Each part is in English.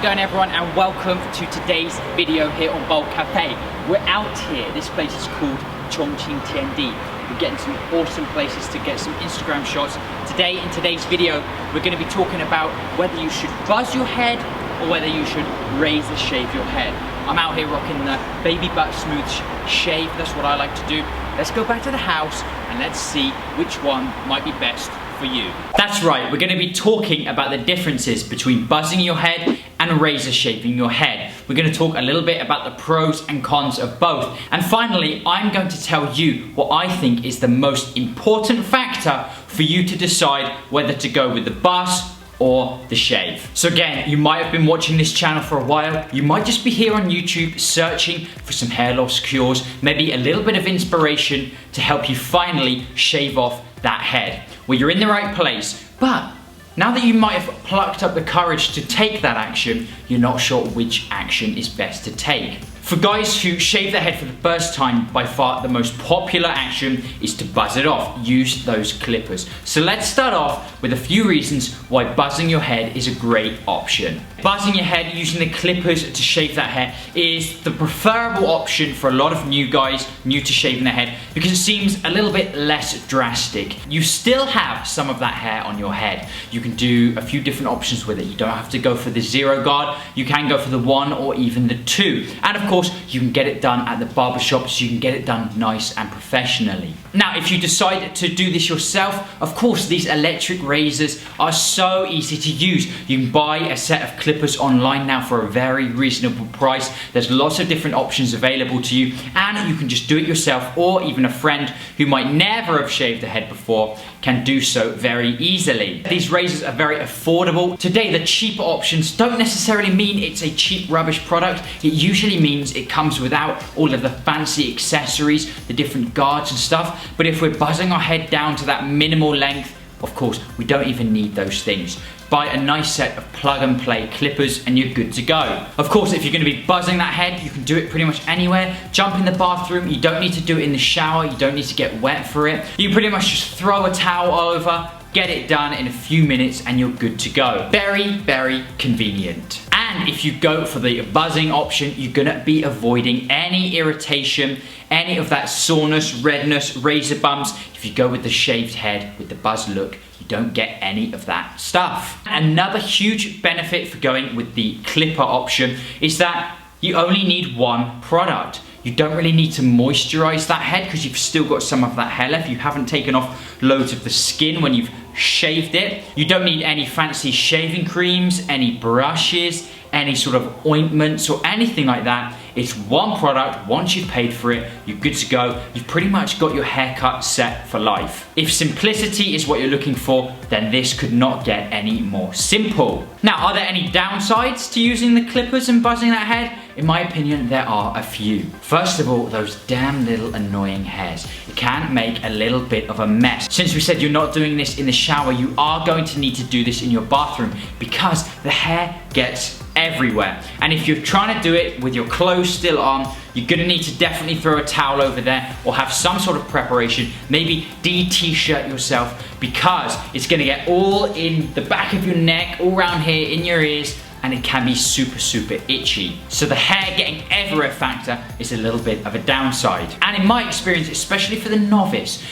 going everyone, and welcome to today's video here on Bowl Cafe. We're out here, this place is called Chongqing Tiandi. We're getting some awesome places to get some Instagram shots. Today, in today's video, we're going to be talking about whether you should buzz your head or whether you should razor shave your head. I'm out here rocking the baby butt smooth shave, that's what I like to do. Let's go back to the house and let's see which one might be best for you. That's right, we're going to be talking about the differences between buzzing your head and razor shaving your head. We're going to talk a little bit about the pros and cons of both. And finally, I'm going to tell you what I think is the most important factor for you to decide whether to go with the buzz or the shave. So again, you might have been watching this channel for a while. You might just be here on YouTube searching for some hair loss cures, maybe a little bit of inspiration to help you finally shave off that head. Well, you're in the right place, but now that you might have plucked up the courage to take that action, you're not sure which action is best to take. For guys who shave their head for the first time, by far the most popular action is to buzz it off. Use those clippers. So let's start off with a few reasons why buzzing your head is a great option. Buzzing your head using the clippers to shave that hair is the preferable option for a lot of new guys, new to shaving their head, because it seems a little bit less drastic. You still have some of that hair on your head. You can do a few different options with it. You don't have to go for the 0 guard. You can go for the 1 or even the 2. And of course, you can get it done at the barbershop, so you can get it done nice and professionally. Now, if you decide to do this yourself, of course, these electric razors are so easy to use. You can buy a set of clippers online now for a very reasonable price. There's lots of different options available to you, and you can just do it yourself, or even a friend who might never have shaved a head before can do so very easily. These razors are very affordable. Today, the cheaper options don't necessarily mean it's a cheap rubbish product. It usually means it comes without all of the fancy accessories, the different guards and stuff. But if we're buzzing our head down to that minimal length, of course, we don't even need those things. Buy a nice set of plug and play clippers and you're good to go. Of course, if you're going to be buzzing that head, you can do it pretty much anywhere. Jump in the bathroom, you don't need to do it in the shower, you don't need to get wet for it. You pretty much just throw a towel over, get it done in a few minutes and you're good to go. Very, very convenient. And if you go for the buzzing option, you're gonna be avoiding any irritation, any of that soreness, redness, razor bumps. If you go with the shaved head, with the buzz look, you don't get any of that stuff. Another huge benefit for going with the clipper option is that you only need one product. You don't really need to moisturize that head because you've still got some of that hair left. You haven't taken off loads of the skin when you've shaved it. You don't need any fancy shaving creams, any brushes, any sort of ointments or anything like that. It's one product. Once you've paid for it, you're good to go. You've pretty much got your haircut set for life. If simplicity is what you're looking for, then this could not get any more simple. Now, are there any downsides to using the clippers and buzzing that head? In my opinion, there are a few. First of all, those damn little annoying hairs. It can make a little bit of a mess. Since we said you're not doing this in the shower, you are going to need to do this in your bathroom because the hair gets everywhere. And if you're trying to do it with your clothes still on, you're gonna need to definitely throw a towel over there or have some sort of preparation. Maybe de-t-shirt yourself because it's gonna get all in the back of your neck, all around here, in your ears, and it can be super, super itchy. So the hair getting everywhere factor is a little bit of a downside. And in my experience, especially for the novice,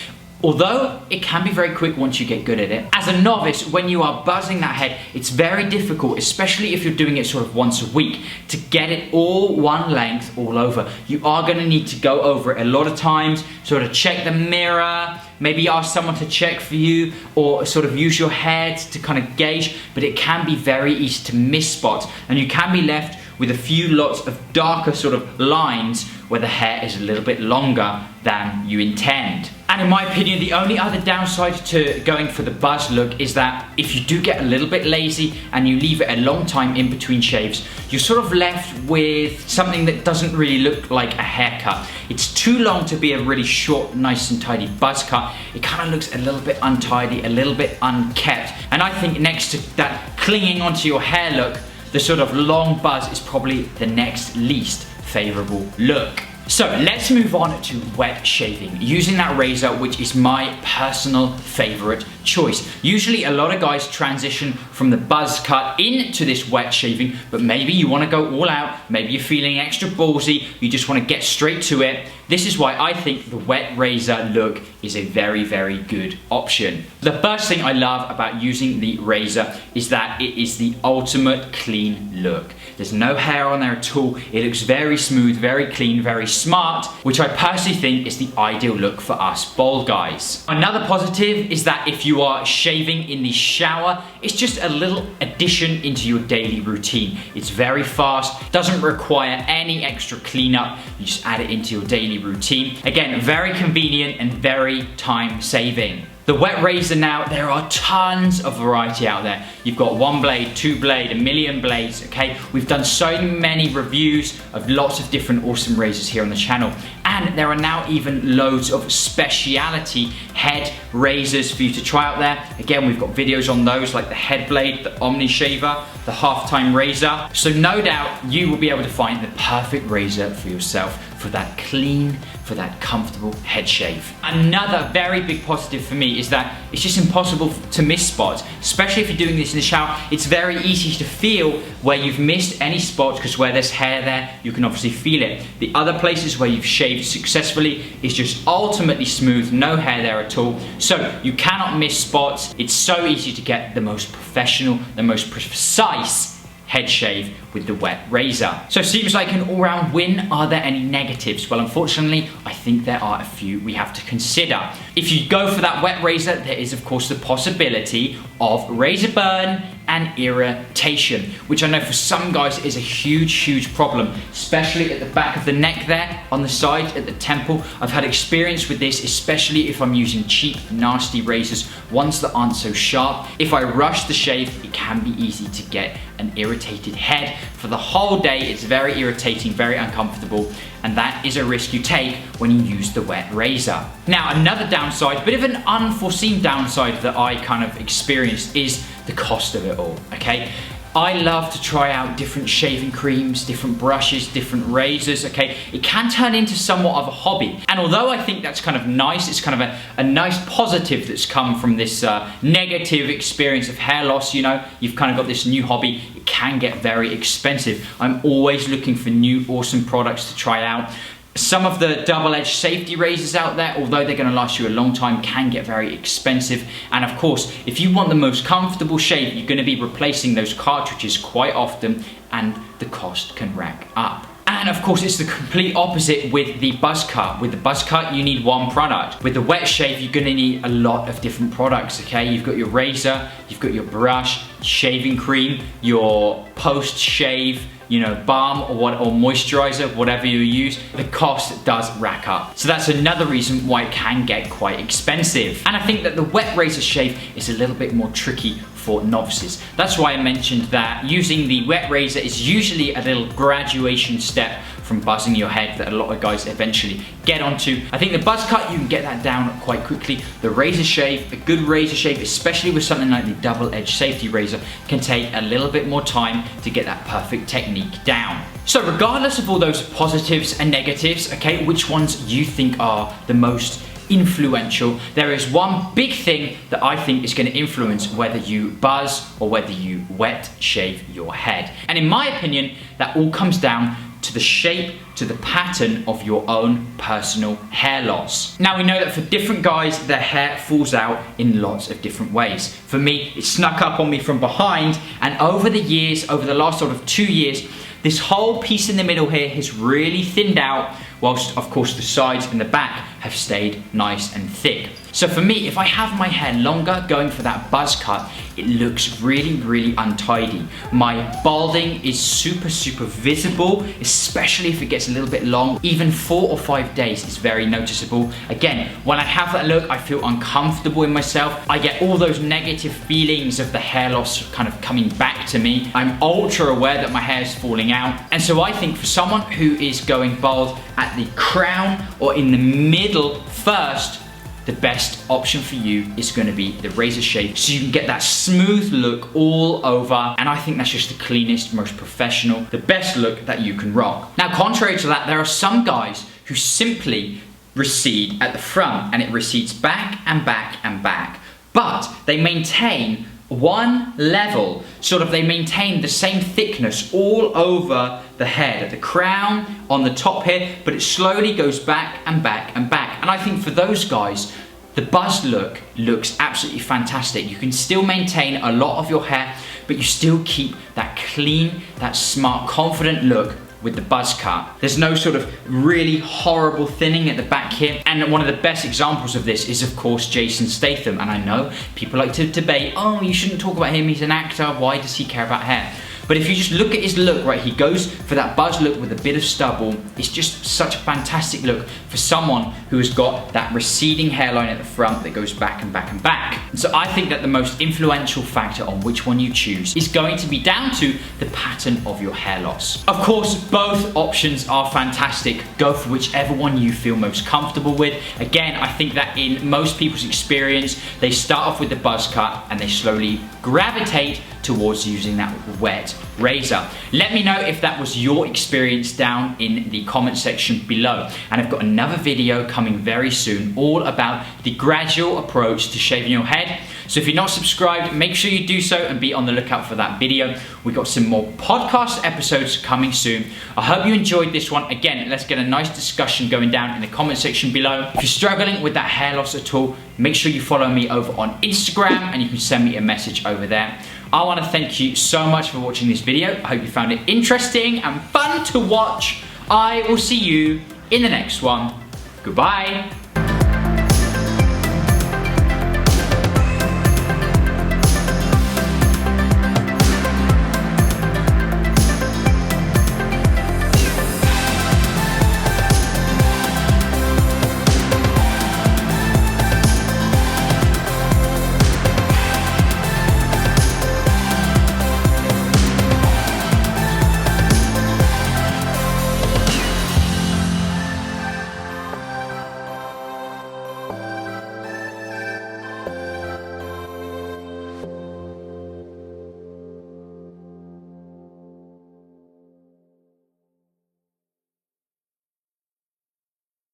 although it can be very quick once you get good at it, as a novice, when you are buzzing that head, it's very difficult, especially if you're doing it sort of once a week, to get it all one length all over. You are gonna need to go over it a lot of times, sort of check the mirror, maybe ask someone to check for you, or sort of use your head to kind of gauge, but it can be very easy to miss spots, and you can be left with a few lots of darker sort of lines where the hair is a little bit longer than you intend. And in my opinion, the only other downside to going for the buzz look is that if you do get a little bit lazy and you leave it a long time in between shaves, you're sort of left with something that doesn't really look like a haircut. It's too long to be a really short, nice and tidy buzz cut. It kind of looks a little bit untidy, a little bit unkept. And I think next to that clinging onto your hair look, the sort of long buzz is probably the next least favorable look. So let's move on to wet shaving, using that razor, which is my personal favorite choice. Usually a lot of guys transition from the buzz cut into this wet shaving, but maybe you want to go all out, maybe you're feeling extra ballsy, you just want to get straight to it. This is why I think the wet razor look is a very, very good option. The first thing I love about using the razor is that it is the ultimate clean look. There's no hair on there at all. It looks very smooth, very clean, very smart, which I personally think is the ideal look for us bald guys. Another positive is that if you are shaving in the shower, it's just a little addition into your daily routine. It's very fast, doesn't require any extra cleanup. You just add it into your daily routine. Again, very convenient and very time saving. The wet razor now, there are tons of variety out there. You've got 1 blade, 2 blade, a million blades, okay? We've done so many reviews of lots of different awesome razors here on the channel. And there are now even loads of speciality head razors for you to try out there. Again, we've got videos on those like the head blade, the Omni shaver, the half-time razor. So no doubt you will be able to find the perfect razor for yourself for that clean, for that comfortable head shave. Another very big positive for me is that it's just impossible to miss spots, especially if you're doing this in the shower. It's very easy to feel where you've missed any spots because where there's hair there, you can obviously feel it. The other places where you've shaved successfully is just ultimately smooth, no hair there at all. So you cannot miss spots. It's so easy to get the most professional, the most precise head shave with the wet razor. So it seems like an all-round win. Are there any negatives? Well, unfortunately, I think there are a few we have to consider. If you go for that wet razor, there is of course the possibility of razor burn and irritation, which I know for some guys is a huge problem, especially at the back of the neck there, on the side, at the temple. I've had experience with this, especially if I'm using cheap, nasty razors, ones that aren't so sharp. If I rush the shave, it can be easy to get an irritated head for the whole day. It's very irritating, very uncomfortable, and that is a risk you take when you use the wet razor. Now, another downside, a bit of an unforeseen downside that I kind of experienced is the cost of it all, okay? I love to try out different shaving creams, different brushes, different razors, okay? It can turn into somewhat of a hobby. And although I think that's kind of nice, it's kind of a nice positive that's come from this negative experience of hair loss, you know? You've kind of got this new hobby. It can get very expensive. I'm always looking for new awesome products to try out. Some of the double-edged safety razors out there, although they're going to last you a long time, can get very expensive. And of course, if you want the most comfortable shave, you're going to be replacing those cartridges quite often, and the cost can rack up. And of course, it's the complete opposite with the buzz cut. With the buzz cut, you need one product. With the wet shave, you're gonna need a lot of different products, okay? You've got your razor, you've got your brush, shaving cream, your post-shave, you know, balm or moisturizer, whatever you use. The cost does rack up. So that's another reason why it can get quite expensive. And I think that the wet razor shave is a little bit more tricky for novices. That's why I mentioned that using the wet razor is usually a little graduation step from buzzing your head that a lot of guys eventually get onto. I think the buzz cut, you can get that down quite quickly. The razor shave, a good razor shave, especially with something like the double-edged safety razor, can take a little bit more time to get that perfect technique down. So regardless of all those positives and negatives, okay, which ones you think are the most influential, there is one big thing that I think is going to influence whether you buzz or whether you wet shave your head. And in my opinion, that all comes down to the shape, to the pattern of your own personal hair loss. Now we know that for different guys, their hair falls out in lots of different ways. For me, it snuck up on me from behind, and over the years, over the last sort of 2 years, this whole piece in the middle here has really thinned out, whilst of course the sides and the back have stayed nice and thick. So for me, if I have my hair longer, going for that buzz cut, it looks really untidy. My balding is super visible, especially if it gets a little bit long. Even 4 or 5 days is very noticeable. Again, when I have that look, I feel uncomfortable in myself. I get all those negative feelings of the hair loss kind of coming back to me. I'm ultra aware that my hair is falling out. And so I think for someone who is going bald at the crown or in the middle first, the best option for you is going to be the razor shave, so you can get that smooth look all over. And I think that's just the cleanest, most professional, the best look that you can rock. Now, contrary to that, there are some guys who simply recede at the front, and it recedes back and back and back. but they maintain one level, sort of they maintain the same thickness all over the head, at the crown, on the top here, but it slowly goes back and back and back. And I think for those guys, the buzz look looks absolutely fantastic. You can still maintain a lot of your hair, but you still keep that clean, that smart, confident look with the buzz cut. There's no sort of really horrible thinning at the back here. And one of the best examples of this is, of course, Jason Statham. And I know people like to debate, oh, you shouldn't talk about him, he's an actor, why does he care about hair? But if you just look at his look, right, he goes for that buzz look with a bit of stubble. It's just such a fantastic look for someone who has got that receding hairline at the front that goes back and back and back. And so I think that the most influential factor on which one you choose is going to be down to the pattern of your hair loss. Of course, both options are fantastic. Go for whichever one you feel most comfortable with. Again, I think that in most people's experience, they start off with the buzz cut and they slowly gravitate towards using that wet razor. Let me know if that was your experience down in the comment section below. And I've got another video coming very soon all about the gradual approach to shaving your head. So if you're not subscribed, make sure you do so and be on the lookout for that video. We've got some more podcast episodes coming soon. I hope you enjoyed this one. Again, let's get a nice discussion going down in the comment section below. If you're struggling with that hair loss at all, make sure you follow me over on Instagram and you can send me a message over there. I want to thank you so much for watching this video. I hope you found it interesting and fun to watch. I will see you in the next one. Goodbye.